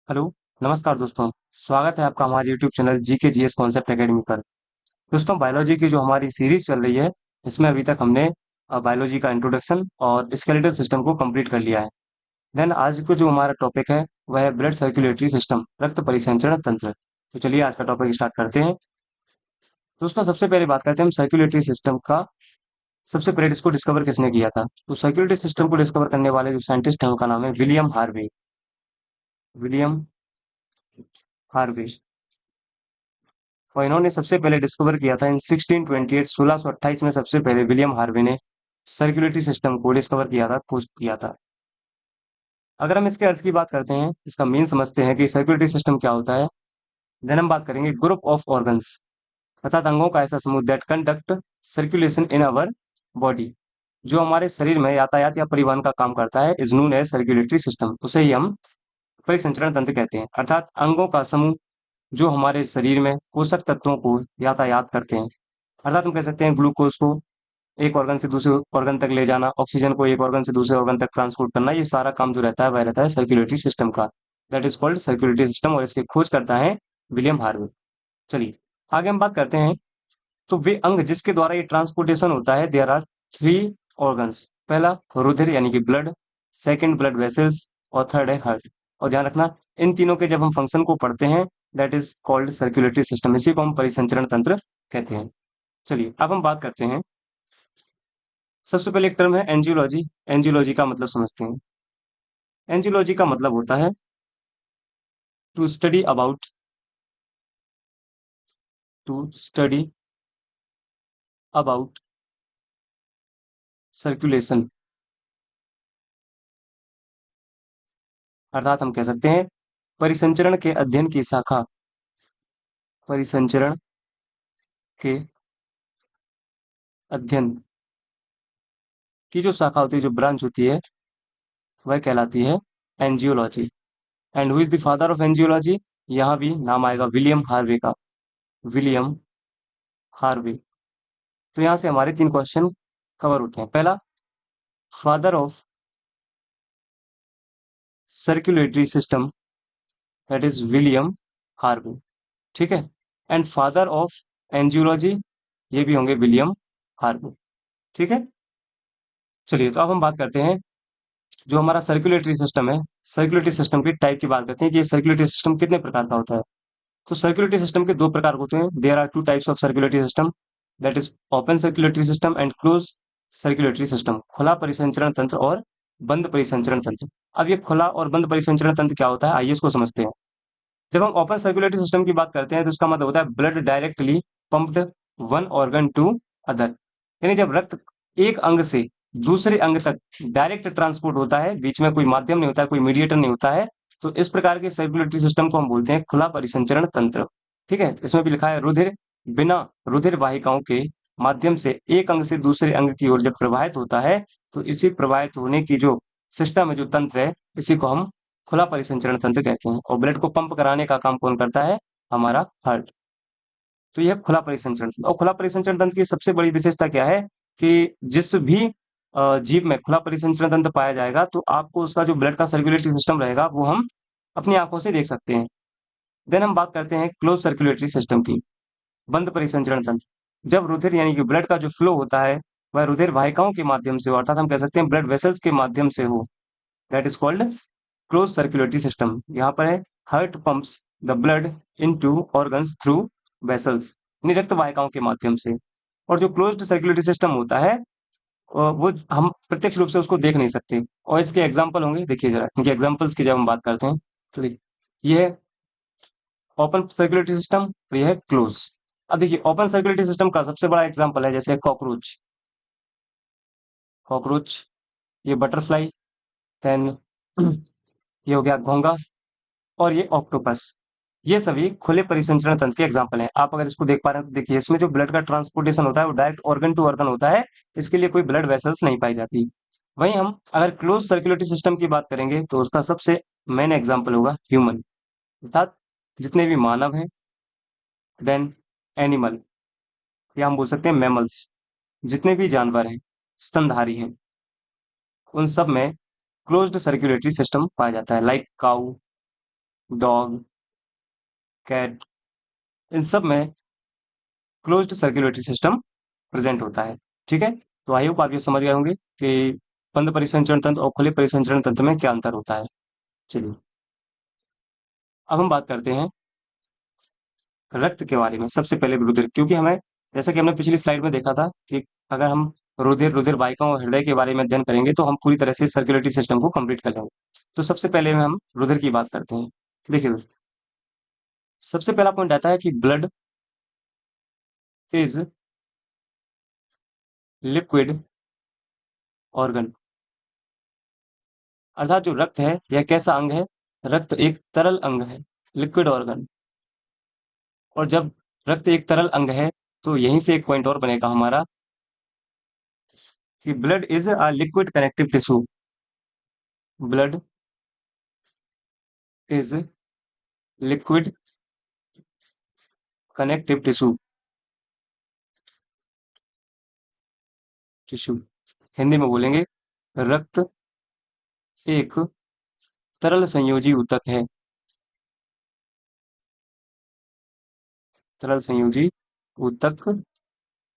Hello, नमस्कार दोस्तों। स्वागत है आपका हमारे YouTube channel GK GS concept academy पर। दोस्तों, बायोलॉजी की जो हमारी सीरीज चल रही है, इसमें अभी तक हमने बायोलॉजी का इंट्रोडक्शन और स्केलेटल सिस्टम को कंप्लीट कर लिया है। देन आज को जो हमारा टॉपिक है वह है ब्लड सर्कुलेटरी सिस्टम, रक्त परिसंचरण तंत्र। तो चलिए आज का टॉपिक स्टार्ट करते हैं। दोस्तों, सबसे पहले बात करते हैं हम सर्कुलेटरी सिस्टम का। सबसे पहले इसको डिस्कवर किसने किया था? तो सर्कुलेटरी सिस्टम को डिस्कवर करने वाले जो साइंटिस्ट हैं उनका नाम है विलियम हार्वे। William Harvey. और इन्होंने सबसे पहले डिस्कवर किया था इन 1628, 1628 में सबसे पहले विलियम हार्वे ने सर्कुलेटरी सिस्टम को डिस्कवर किया था, खोज किया था। अगर हम इसके अर्थ की बात करते हैं, इसका मीन समझते हैं कि सर्कुलेटरी सिस्टम क्या होता है। देन हम बात करेंगे ग्रुप ऑफ ऑर्गन्स, अर्थात अंगों का ऐसा समूह that conduct circulation in our body, जो हमारे शरीर में यातायात या परिवहन का काम करता है, is known as circulatory system. उसे ही हम परिसंचरण तंत्र कहते हैं, अर्थात अंगों का समूह जो हमारे शरीर में पोषक तत्वों को यातायात करते हैं। अर्थात हम कह सकते हैं ग्लूकोज को एक ऑर्गन से दूसरे ऑर्गन तक ले जाना, ऑक्सीजन को एक ऑर्गन से दूसरे ऑर्गन तक ट्रांसपोर्ट करना, ये सारा काम जो रहता है वह रहता है सर्कुलेटरी सिस्टम का। That is called circulatory system, और इसकी खोज करता है विलियम हार्वे। चलिए आगे हम बात करते हैं। तो वे अंग जिसके द्वारा ये ट्रांसपोर्टेशन होता है, देयर आर थ्री ऑर्गन्स। पहला रुधिर यानी कि ब्लड, सेकंड ब्लड वेसल्स, और थर्ड है हार्ट। और ध्यान रखना, इन तीनों के जब हम फंक्शन को पढ़ते हैं, that is called circulatory system, इसी को हम परिसंचरण तंत्र कहते हैं। चलिए अब हम बात करते हैं। सबसे पहले एक टर्म है एंजियोलॉजी। एंजियोलॉजी का मतलब समझते हैं। एंजियोलॉजी का मतलब होता है to study about, to study about circulation. अर्थात हम कह सकते हैं परिसंचरण के अध्ययन की शाखा, परिसंचरण के अध्ययन की जो शाखा होती है, जो ब्रांच होती है, वह कहलाती है angiology. And who is the father of angiology? यहाँ भी नाम आएगा विलियम हार्वे का, विलियम हार्वे। तो यहाँ से हमारे तीन क्वेश्चन कवर होते हैं। पहला, father of circulatory system, that is William Harvey. ठीक है। एंड फादर ऑफ एंजियोलॉजी, ये भी होंगे विलियम हार्वे। ठीक है। चलिए तो अब हम बात करते हैं जो हमारा सर्कुलेटरी सिस्टम है, सर्कुलेटरी सिस्टम की टाइप की बात करते हैं कि ये सर्कुलेटरी सिस्टम कितने प्रकार का होता है। तो सर्कुलेटरी सिस्टम के दो प्रकार होते हैं। There are two types of circulatory system, that is open circulatory system and close circulatory system. खुला परिसंचरण तंत्र और बंद परिसंचरण तंत्र। अब ये खुला और बंद परिसंचरण तंत्र क्या होता है, आइए इसको समझते हैं। जब हम ओपन सर्कुलेटरी सिस्टम की बात करते हैं तो इसका मतलब होता है blood directly pumped one organ to other, यानी जब रक्त एक अंग से दूसरे अंग तक डायरेक्ट ट्रांसपोर्ट होता है, बीच में कोई माध्यम नहीं होता है, कोई मीडिएटर नहीं होता है, तो इस प्रकार के सर्कुलेटरी सिस्टम को हम बोलते हैं खुला परिसंचरण तंत्र। ठीक है। इसमें भी लिखा है रुधिर बिना रुधिर वाहिकाओं के माध्यम से एक अंग से दूसरे अंग की ओर जब प्रवाहित होता है, तो इसी प्रवाहित होने की जो सिस्टम है, जो तंत्र है, इसी को हम खुला परिसंचरण तंत्र कहते हैं। और ब्लड को पंप कराने का काम कौन करता है? हमारा हार्ट। तो यह खुला परिसंचरण तंत्र। और खुला परिसंचरण तंत्र की सबसे बड़ी विशेषता क्या है कि जिस भी जीव में खुला परिसंचरण तंत्र पाया जाएगा, तो आपको उसका जो ब्लड का सर्कुलेटरी सिस्टम रहेगा वो हम अपनी आंखों से देख सकते हैं। देन हम बात करते हैं क्लोज सर्कुलेटरी सिस्टम की, बंद परिसंचरण तंत्र। जब रुधिर यानी कि ब्लड का जो फ्लो होता है, वह रुधिर वाहिकाओं के माध्यम से हो, अर्थात हम कह सकते हैं ब्लड वेसल्स के माध्यम से हो, that is called close circulatory system. यहाँ पर है heart pumps the blood into organs through vessels, यानी रक्त वाहिकाओं के माध्यम से। और जो क्लोज्ड सर्कुलेटरी सिस्टम होता है, वो हम प्रत्यक्ष रूप से उसको देख नहीं सकते। और इसके एग्जाम्पल होंगे, देखिए जरा इनके एग्जाम्पल्स की जब हम बात करते हैं, तो देखिए ये है ओपन सर्कुलेटरी सिस्टम, तो ये है क्लोज। अब देखिए ओपन सर्कुलेटरी सिस्टम का सबसे बड़ा एग्जाम्पल है जैसे कॉकरोच, कॉकरोच, ये बटरफ्लाई, देन ये हो गया घोंगा, और ये ऑक्टोपस। ये सभी खुले परिसंचरण तंत्र के एग्जाम्पल हैं। आप अगर इसको देख पा रहे हैं तो देखिए इसमें जो ब्लड का ट्रांसपोर्टेशन होता है वो डायरेक्ट ऑर्गन टू ऑर्गन होता है, इसके लिए कोई ब्लड वेसल्स नहीं पाई जाती। वहीं हम अगर क्लोज सर्कुलेटरी सिस्टम की बात करेंगे तो उसका सबसे मेन एग्जाम्पल होगा ह्यूमन, अर्थात जितने भी मानव हैं, देन एनिमल, या हम बोल सकते हैं मैमल्स, जितने भी जानवर हैं, स्तनधारी हैं, उन सब में क्लोज्ड सर्कुलेटरी सिस्टम पाया जाता है, लाइक काऊ, डॉग, कैट, इन सब में क्लोज्ड सर्कुलेटरी सिस्टम प्रेजेंट होता है। ठीक है, तो आई होप आप ये समझ गए होंगे कि बंद परिसंचरण तंत्र और खुले परिसंचरण तंत्र में क्या अंतर होता है। चलिए, अब हम बात करते हैं रक्त के बारे में। सबसे पहले रुधिर, क्योंकि हमें, जैसा कि हमने पिछली स्लाइड में देखा था कि अगर हम रुधिर वाहिकाओं और हृदय के बारे में अध्ययन करेंगे तो हम पूरी तरह से सर्कुलेटरी सिस्टम को कंप्लीट कर लेंगे। तो सबसे पहले में हम रुधिर की बात करते हैं। देखिए दोस्तों, सबसे पहला पॉइंट आता है कि ब्लड इज लिक्विड ऑर्गन, अर्थात जो रक्त है यह कैसा अंग है? रक्त एक तरल अंग है, लिक्विड ऑर्गन। और जब रक्त एक तरल अंग है तो यहीं से एक पॉइंट और बनेगा हमारा कि blood is a liquid connective tissue. Blood is liquid connective tissue. Tissue, Hindi में बोलेंगे रक्त एक तरल संयोजी ऊतक है। तरल संयोजी ऊतक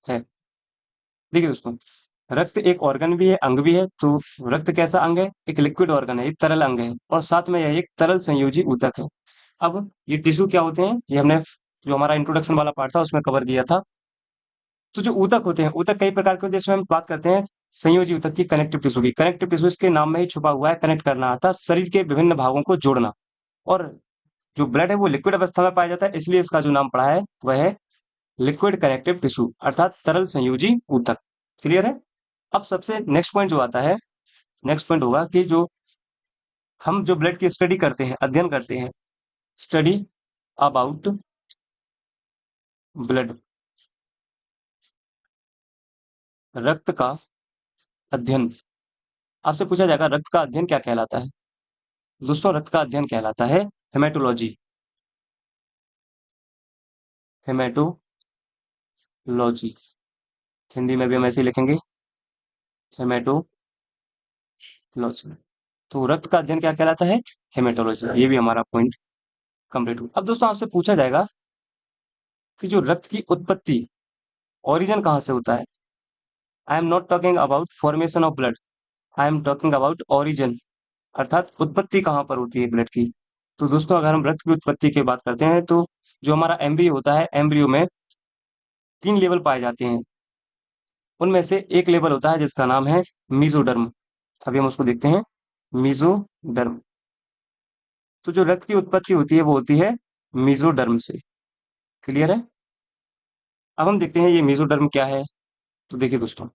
है। देखिए दोस्तों, रक्त एक ऑर्गन भी है, अंग भी है। तो रक्त कैसा अंग है? एक लिक्विड ऑर्गन है, एक तरल अंग है, और साथ में यह एक तरल संयोजी ऊतक है। अब ये टिश्यू क्या होते हैं, ये हमने जो हमारा इंट्रोडक्शन वाला पार्ट था उसमें कवर किया था। तो जो ऊतक होते हैं, ऊतक कई प्रकार के होते हैं, जिसमें हम बात करते हैं संयोजी ऊतक की, कनेक्टिव टिश्यू की। कनेक्टिव टिश्यू इसके नाम में ही छुपा हुआ है, कनेक्ट करना, अर्थात शरीर के विभिन्न भागों को जोड़ना। और जो ब्लड है वो लिक्विड अवस्था में पाया जाता है, इसलिए इसका जो नाम पड़ा है वह है लिक्विड कनेक्टिव टिश्यू, अर्थात तरल संयोजी ऊतक। क्लियर है? अब सबसे नेक्स्ट पॉइंट जो आता है, नेक्स्ट पॉइंट होगा कि जो हम जो ब्लड की स्टडी करते हैं, अध्ययन करते हैं, स्टडी अबाउट ब्लड, रक्त का अध्ययन। आपसे पूछा जाएगा रक्त का अध्ययन क्या कहलाता है? दोस्तों, रक्त का अध्ययन कहलाता है हेमेटोलॉजी। हेमेटोलॉजी, हिंदी में भी हम ऐसे ही लिखेंगे, हेमेटोलॉजी। तो रक्त का अध्ययन क्या कहलाता है? हेमेटोलॉजी। ये भी हमारा पॉइंट कंप्लीट हुआ। अब दोस्तों आपसे पूछा जाएगा कि जो रक्त की उत्पत्ति, ओरिजिन कहाँ से होता है? I am not talking about formation of blood, I am talking about origin, अर्थात उत्पत्ति कहाँ पर होती है ब्लड की। तो दोस्तों अगर हम रक्त की उत्पत्ति की बात करते हैं तो जो हमारा एम्ब्रियो होता है, एम्ब्रियो में 3 लेवल पाए जाते हैं। उनमें से एक लेवल होता है जिसका नाम है मीजोडर्म। अभी हम उसको देखते हैं, मीजोडर्म। तो जो रक्त की उत्पत्ति होती है वो होती है मीजोडर्म से। क्लियर है? अब हम देखते हैं ये मीजोडर्म क्या है। तो देखिए दोस्तों,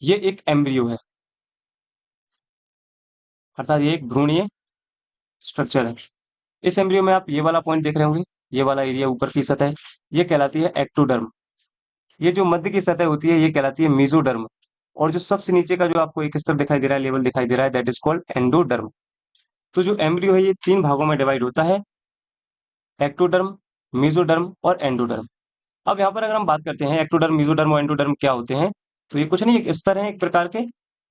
ये एक एम्ब्रियो है, अर्थात ये एक भ्रूणीय स्ट्रक्चर है। इस एम्ब्रियो में आप ये वाला पॉइंट देख रहे होंगे, ये वाला एरिया ऊपर की सतह, ये कहलाती है एक्टोडर्म। ये जो मध्य की सतह होती है ये कहलाती है मीजोडर्म। और जो सबसे नीचे का जो आपको एक स्तर दिखाई दे रहा है, लेवल दिखाई दे रहा है, दैट इज कॉल्ड एंडोडर्म। तो जो एम्ब्रियो है ये 3 भागों में डिवाइड होता है, एक्टोडर्म, मीजोडर्म और एंडोडर्म। अब यहाँ पर अगर हम बात करते हैं एक्टोडर्म, मीजोडर्म और एंडोडर्म क्या होते हैं, तो ये कुछ नहीं, एक स्तर है एक प्रकार के।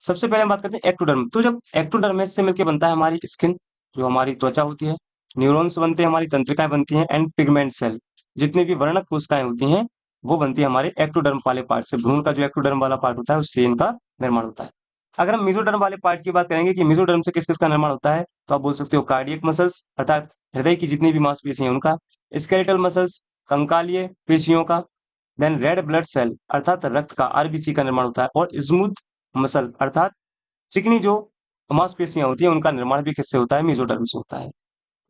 सबसे पहले हम बात करते हैं एक्टोडर्म। तो जब एक्टोडर्म से मिलकर बनता है हमारी स्किन, जो हमारी त्वचा होती है, न्यूरॉन्स बनते हैं, हमारी तंत्रिकाएं बनती हैं, एंड पिगमेंट सेल, जितनी भी वर्णक कोशिकाएं होती हैं वो बनती है हमारे एक्टोडर्म वाले पार्ट से। भ्रूण का जो एक्टोडर्म वाला पार्ट होता है उससे इनका निर्माण होता है। अगर हम मेसोडर्म वाले पार्ट की बात करेंगे कि मेसोडर्म से किस किस का निर्माण होता है, तो आप बोल सकते हो कार्डियक मसल्स, अर्थात हृदय की जितनी भी मांसपेशियां हैं उनका, स्केलेटल मसल्स, कंकालीय पेशियों का, देन रेड ब्लड सेल अर्थात रक्त का, आरबीसी का निर्माण होता है, और स्मूथ मसल अर्थात चिकनी जो मांसपेशियां होती हैं उनका निर्माण भी किससे होता है? मेसोडर्म से होता है।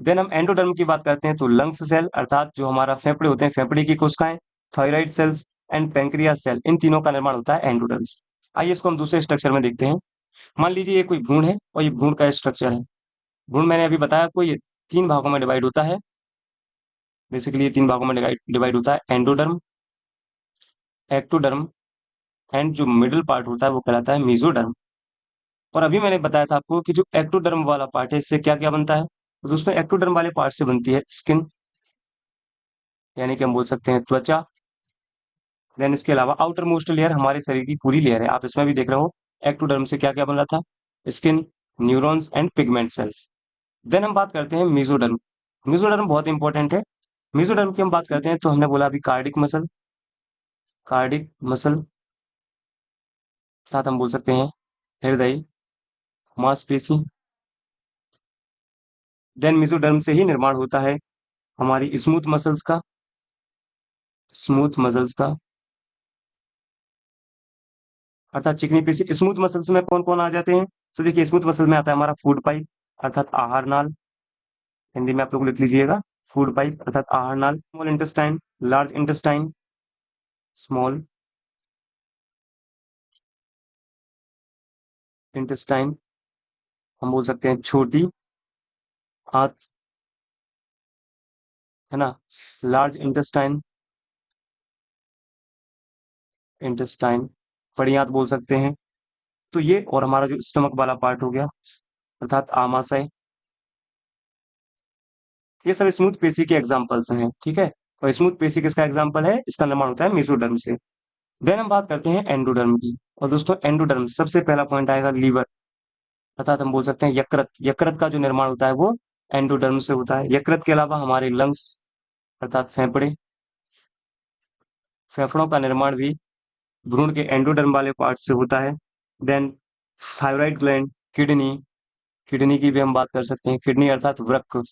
देन हम एंडोडर्म की बात करते हैं तो लंग्स सेल अर्थात जो हमारा फेफड़े होते हैं, फेफड़े की कोशिकाएं, thyroid cells and pancreas cell, इन तीनों का निर्माण होता है एंडोडर्म से। आइए इसको हम दूसरे स्ट्रक्चर में देखते हैं। मान लीजिए ये कोई भ्रूण है और ये भ्रूण का स्ट्रक्चर है। भ्रूण मैंने अभी बताया आपको, ये 3 भागों में डिवाइड होता है। बेसिकली ये 3 भागों में डिवाइड होता है, एंडोडर्म, एक्टोडर्म एंड जो मिडिल पार्ट होता है वो कहलाता है मेसोडर्म। और अभी मैंने बताया था आपको कि जो एक्टोडर्म वाला पार्ट है इससे क्या क्या बनता है। तो दोस्तों एक्टोडर्म वाले पार्ट से बनती है स्किन, यानी कि हम बोल सकते हैं त्वचा। देन इसके अलावा आउटर मोस्ट लेयर हमारे शरीर की पूरी लेयर है, आप इसमें भी देख रहे हो एक्टोडर्म से क्या क्या बन रहा था, skin, neurons and pigment cells. Then हम बात करते हैं मेसोडर्म। मेसोडर्म बहुत इंपॉर्टेंट है। मेसोडर्म की हम बात करते हैं तो हमने बोला अभी कार्डिक मसल, कार्डिक मसल, साथ हम बोल सकते हैं हृदय, मांसपेशी। देन मेसोडर्म से ही निर्माण होता है हमारी स्मूथ मसल्स का, स्मूथ मसल्स का, अर्थात चिकनी पेशी। स्मूथ मसल्स में कौन कौन आ जाते हैं? तो देखिए स्मूथ मसल में आता है हमारा फूड पाइप अर्थात आहार नाल, हिंदी में आप लोग लिख लीजिएगा फूड पाइप अर्थात आहार नाल। Small intestine, large intestine, small intestine, हम बोल सकते हैं छोटी आंत, है ना। लार्ज इंटेस्टाइन, इंटेस्टाइन, बड़ी आंत बोल सकते हैं। तो ये और हमारा जो स्टमक वाला पार्ट हो गया अर्थात आमाशय, ये सब स्मूथ पेशी के एग्जाम्पल्स हैं, ठीक है। और स्मूथ पेशी किसका एग्जाम्पल है? इसका निर्माण होता है मेसोडर्म से। देन हम बात करते हैं एंडोडर्म की। और दोस्तों एंडोडर्म सबसे पहला पॉइंट आएगा लीवर, अर्थात हम बोल सकते हैं यकृत। यकृत का जो निर्माण होता है वो एंडोडर्म से होता है। यकृत के अलावा हमारे लंग्स अर्थात फेफड़े, फेफड़ों का निर्माण भी भ्रूण के एंडोडर्म वाले पार्ट से होता है। Then thyroid gland, kidney, kidney की भी हम बात कर सकते हैं, किडनी अर्थात वृक्क,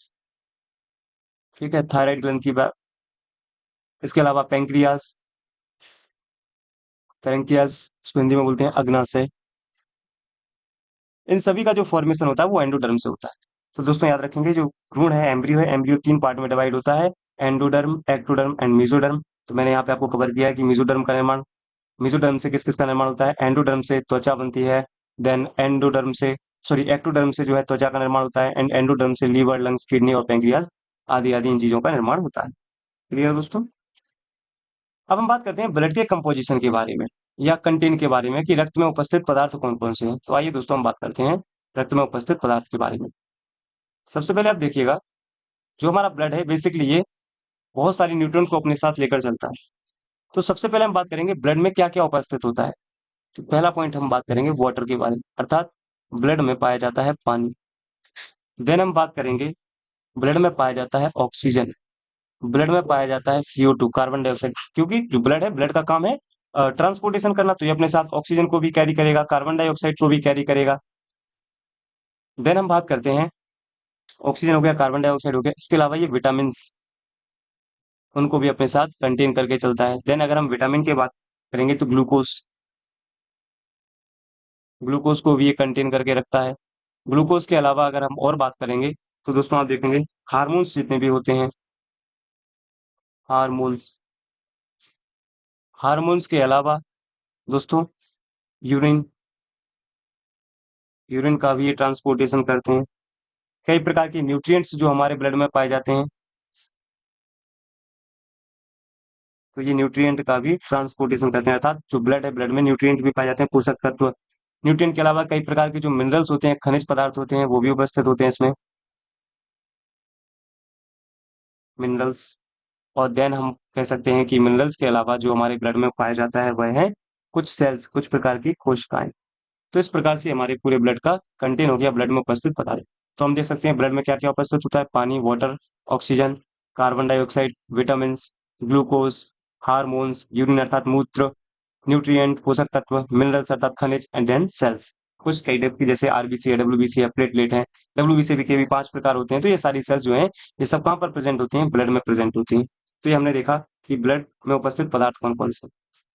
ठीक है, थायराइड ग्लैंड की बात। इसके अलावा पेंक्रियास, पेंक्रियास इसको हिंदी में बोलते हैं अग्नाशय। इन सभी का जो फॉर्मेशन होता है वो एंडोडर्म से होता है। तो दोस्तों याद रखेंगे जो भ्रूण है, एम्ब्रियो है, एम्ब्रियो तीन पार्ट में डिवाइड होता है, एंडोडर्म, एक्टोडर्म एंड मेसोडर्म। तो मैंने यहाँ पे आपको कवर किया है कि मेसोडर्म का निर्माण, मेसोडर्म से किस किस का निर्माण होता है? एंडोडर्म से त्वचा बनती है। देन एंडोडर्म से, सॉरी एक्टोडर्म से जो है त्वचा का निर्माण होता है। एंड एंडोडर्म से लीवर, लंग्स, किडनी और पेंक्रियाज आदि आदि इन चीजों का निर्माण होता है। क्लियर दोस्तों? अब हम बात करते हैं ब्लड के कंपोजिशन के बारे में या कंटेंट के बारे में कि रक्त में उपस्थित पदार्थ कौन कौन से हैं। तो आइए दोस्तों हम बात करते हैं रक्त में उपस्थित पदार्थ के बारे में। सबसे पहले आप देखिएगा जो हमारा ब्लड है बेसिकली ये बहुत सारी न्यूट्रॉन को अपने साथ लेकर चलता है। तो सबसे पहले हम बात करेंगे ब्लड में क्या क्या उपस्थित होता है। तो पहला पॉइंट हम बात करेंगे वाटर के बारे में, अर्थात ब्लड में पाया जाता है पानी। देन हम बात करेंगे ब्लड में पाया जाता है ऑक्सीजन, ब्लड में पाया जाता है CO2 कार्बन डाइऑक्साइड, क्योंकि जो ब्लड है ब्लड का काम है ट्रांसपोर्टेशन करना, तो ये अपने साथ ऑक्सीजन को भी कैरी करेगा, कार्बन डाइऑक्साइड को भी कैरी करेगा। देन हम बात करते हैं ऑक्सीजन हो गया, कार्बन डाइऑक्साइड हो गया, इसके अलावा ये विटामिन उनको भी अपने साथ कंटेन करके चलता है। देन अगर हम विटामिन की बात करेंगे तो ग्लूकोज, ग्लूकोज को भी ये कंटेन करके रखता है। ग्लूकोज के अलावा अगर हम और बात करेंगे तो दोस्तों आप देखेंगे हार्मोन्स जितने भी होते हैं, हार्मोन्स, हार्मोन्स के अलावा दोस्तों यूरिन, यूरिन का भी ये ट्रांसपोर्टेशन करते हैं। कई प्रकार के न्यूट्रिएंट्स जो हमारे ब्लड में पाए जाते हैं, तो ये न्यूट्रिएंट का भी ट्रांसपोर्टेशन करते हैं, अर्थात जो ब्लड है ब्लड में न्यूट्रिएंट भी पाए जाते हैं, पोषक तत्व। न्यूट्रिएंट के अलावा कई प्रकार के जो मिनरल्स होते हैं, खनिज पदार्थ होते हैं, वो भी उपस्थित होते हैं इसमें, मिनरल्स। और देन हम कह सकते हैं कि मिनरल्स के अलावा जो हमारे ब्लड में पाया जाता है वह है कुछ सेल्स, कुछ प्रकार की कोशिकाएं। तो इस प्रकार से हमारे पूरे ब्लड का कंटेन हो गया ब्लड में उपस्थित पदार्थ। तो हम देख सकते हैं ब्लड में क्या क्या उपस्थित होता है? पानी, water, oxygen, carbon dioxide, vitamin, glucose, hormones, urine अर्थात मूत्र, न्यूट्रिएंट पोषक तत्व, मिनरल्स अर्थात खनिज एंड देन सेल्स। कुछ कई टाइप की जैसे आरबीसी है, डब्ल्यूबीसी है, प्लेटलेट है, डब्ल्यूबीसी के भी 5 प्रकार होते हैं। तो ये सारी सेल्स जो हैं ये सब कहाँ पर प्रेजेंट होती हैं? ब्लड में प्रेजेंट होती हैं। तो ये हमने देखा कि ब्लड में उपस्थित पदार्थ कौन कौन से।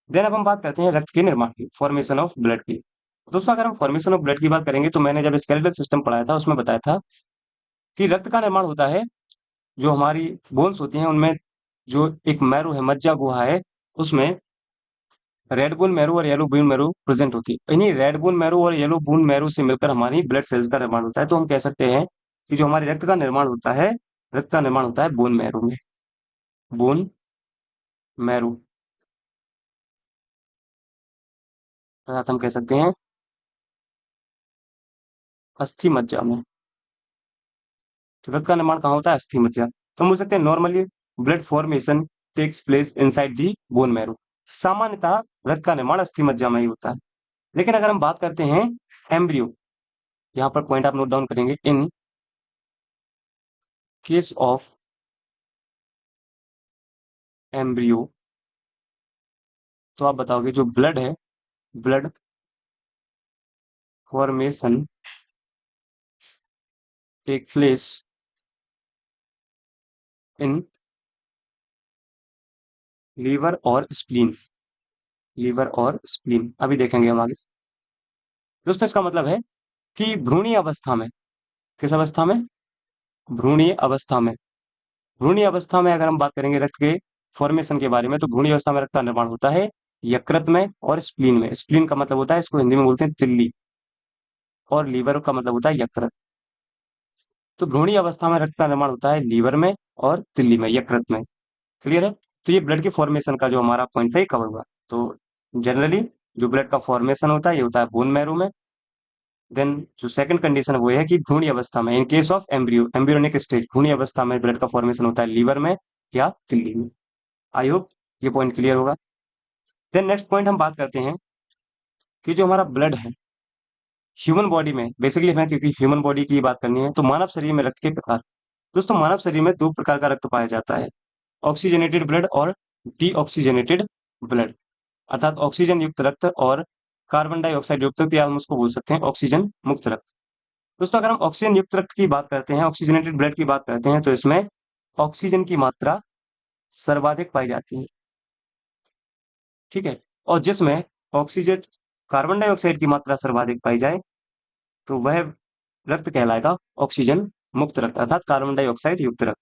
देन अब हम बात करते हैं रक्त के निर्माण की, फॉर्मेशन ऑफ ब्लड की। दोस्तों अगर हम फॉर्मेशन ऑफ ब्लड की बात करेंगे तो मैंने जब स्केलेटल सिस्टम पढ़ाया था उसमें बताया था कि रक्त का निर्माण होता है जो हमारी बोन्स होती हैं उनमें, जो एक मैरो है, मज्जा गुहा है, उसमें रेड बोन मैरो और येलो बोन मैरो प्रेजेंट होती है। इन्हीं रेड बोन मैरो और येलो बोन मैरो से मिलकर हमारी ब्लड सेल्स का निर्माण होता है। तो हम कह सकते हैं कि जो हमारे रक्त का निर्माण होता है, रक्त का निर्माण होता है बोन मैरो में, बोन मैरो, अर्थात हम कह सकते हैं अस्थि मज्जा में। तो रक्त का निर्माण कहाँ होता है? अस्थि मज्जा। तो हम बोल सकते हैं normally blood formation takes place inside the bone marrow. सामान्यतः रक्त का निर्माण अस्थि मज्जा में ही होता है। लेकिन अगर हम बात करते हैं एम्ब्रियो, यहाँ पर पॉइंट आप नोट डाउन करेंगे, इन केस ऑफ एम्ब्रियो, तो आप बताओगे जो ब्लड है, blood formation take place in liver और स्प्लीन, लीवर और स्प्लीन अभी देखेंगे हम आगे। दोस्तों इसका मतलब है कि भ्रूणीय अवस्था में, किस अवस्था में, भ्रूणीय अवस्था में, भ्रूणीय अवस्था में अगर हम बात करेंगे रक्त के फॉर्मेशन के बारे में, तो भ्रूणीय अवस्था में रक्त का निर्माण होता है यकृत में और स्प्लीन में। स्प्लीन का मतलब होता है, इसको हिंदी में बोलते हैं तिल्ली, और लीवर का मतलब होता है यकृत। तो भ्रूणीय अवस्था में रक्त का निर्माण होता है लीवर में और तिल्ली में, यकृत में। क्लियर है? तो ये ब्लड के फॉर्मेशन का जो हमारा पॉइंट था ये कवर हुआ। तो जनरली जो ब्लड का फॉर्मेशन होता है ये होता है बोन मैरो में। देन जो सेकंड कंडीशन है वो है कि भ्रूणीय अवस्था में, in case of embryo, embryonic stage, भ्रूणीय अवस्था में ब्लड का फॉर्मेशन होता है लीवर में या तिल्ली में। आई होप ये पॉइंट क्लियर होगा। देन नेक्स्ट पॉइंट हम बात करते हैं कि जो हमारा ब्लड है ह्यूमन बॉडी में, बेसिकली हमें क्योंकि ह्यूमन बॉडी की बात करनी है, तो मानव शरीर में रक्त के प्रकार। दोस्तों मानव शरीर में दो प्रकार का रक्त पाया जाता है, ऑक्सीजनेटेड ब्लड और डीऑक्सीजनेटेड ब्लड, अर्थात ऑक्सीजन युक्त रक्त और कार्बन डाइऑक्साइड युक्त रक्त, या हम उसको बोल सकते हैं ऑक्सीजन मुक्त रक्त। दोस्तों अगर हम ऑक्सीजन युक्त रक्त की बात करते हैं, ऑक्सीजनेटेड ब्लड की बात करते हैं, तो इसमें ऑक्सीजन की मात्रा सर्वाधिक पाई जाती है। ठीक है? और जिसमें ऑक्सीजन, कार्बन डाइऑक्साइड की मात्रा सर्वाधिक पाई जाए तो वह रक्त कहलाएगा ऑक्सीजन मुक्त रक्त, अर्थात कार्बन डाइऑक्साइड युक्त रक्त।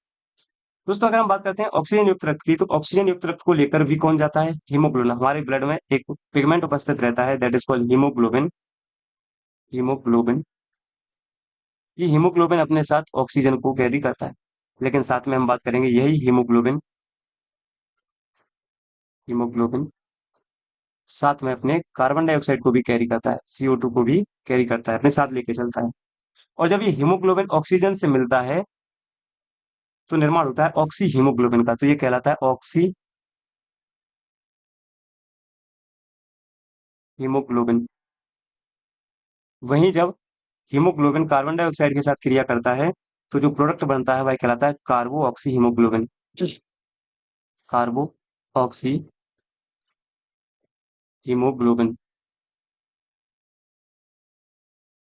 दोस्तों अगर हम बात करते हैं ऑक्सीजन युक्त रक्त की, तो ऑक्सीजन युक्त रक्त को लेकर भी कौन जाता है, हीमोग्लोबिन। हमारे ब्लड में एक पिगमेंट उपस्थित रहता है, that is called haemoglobin. Haemoglobin, ये हीमोग्लोबिन अपने साथ ऑक्सीजन को कैरी करता है, लेकिन साथ में हम बात करेंगे यही हीमोग्लोबिन, हीमोग्लोबिन साथ में अपने कार्बन डाइऑक्साइड को भी कैरी करता है, CO2 को भी कैरी करता है, अपने साथ लेके चलता है। और जब ये हीमोग्लोबिन ऑक्सीजन से मिलता है तो निर्माण होता है ऑक्सी हीमोग्लोबिन का, तो ये कहलाता है ऑक्सी हीमोग्लोबिन। वहीं जब हीमोग्लोबिन कार्बन डाइऑक्साइड के साथ क्रिया करता है तो जो प्रोडक्ट बनता है वह कहलाता है कार्बो oxy haemoglobin, कार्बो oxy haemoglobin.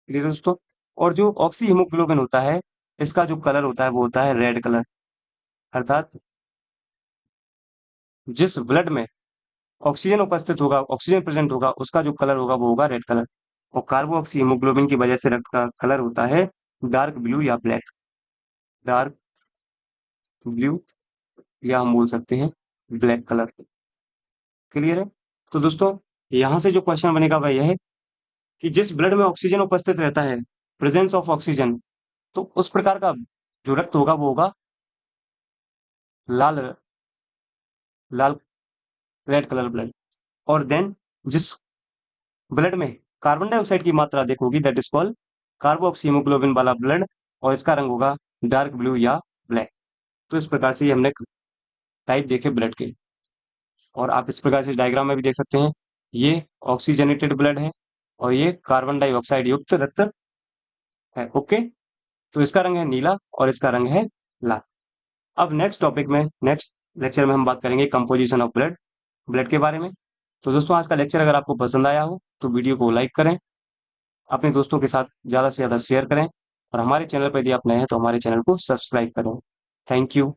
Clear है दोस्तों? और जो ऑक्सी हीमोग्लोबिन होता है, इसका जो कलर होता है वो होता है रेड कलर, अर्थात जिस ब्लड में ऑक्सीजन उपस्थित होगा, ऑक्सीजन प्रेजेंट होगा, उसका जो कलर होगा वो होगा रेड कलर। और कार्बो ऑक्सी हीमोग्लोबिन की वजह से रक्त का कलर होता है डार्क ब्लू या ब्लैक, डार्क ब्लू, या हम बोल सकते हैं ब्लैक कलर। क्लियर है? तो दोस्तों यहां से जो क्वेश्चन बनेगा वह यह है कि जिस ब्लड में ऑक्सीजन उपस्थित रहता है, प्रेजेंस ऑफ ऑक्सीजन, तो उस प्रकार का जो रक्त होगा वो होगा लाल, लाल, रेड कलर ब्लड। और देन जिस ब्लड में कार्बन डाइऑक्साइड की मात्रा अधिक होगी, दैट इज कॉल्ड कार्बोक्सीमोग्लोबिन वाला ब्लड, और इसका रंग होगा डार्क ब्लू या ब्लैक। तो इस प्रकार से ये हमने टाइप देखे ब्लड के, और आप इस प्रकार से डायग्राम में भी देख सकते हैं, ये ऑक्सीजनेटेड ब्लड है और ये कार्बन डाइऑक्साइड युक्त रक्त है। ओके, तो इसका रंग है नीला और इसका रंग है लाल। अब नेक्स्ट टॉपिक में, नेक्स्ट लेक्चर में हम बात करेंगे कंपोजिशन ऑफ ब्लड, ब्लड के बारे में। तो दोस्तों आज का लेक्चर अगर आपको पसंद आया हो तो वीडियो को लाइक करें, अपने दोस्तों के साथ ज़्यादा से ज़्यादा शेयर करें, और हमारे चैनल पर यदि आप नए हैं तो हमारे चैनल को सब्सक्राइब करें। Thank you.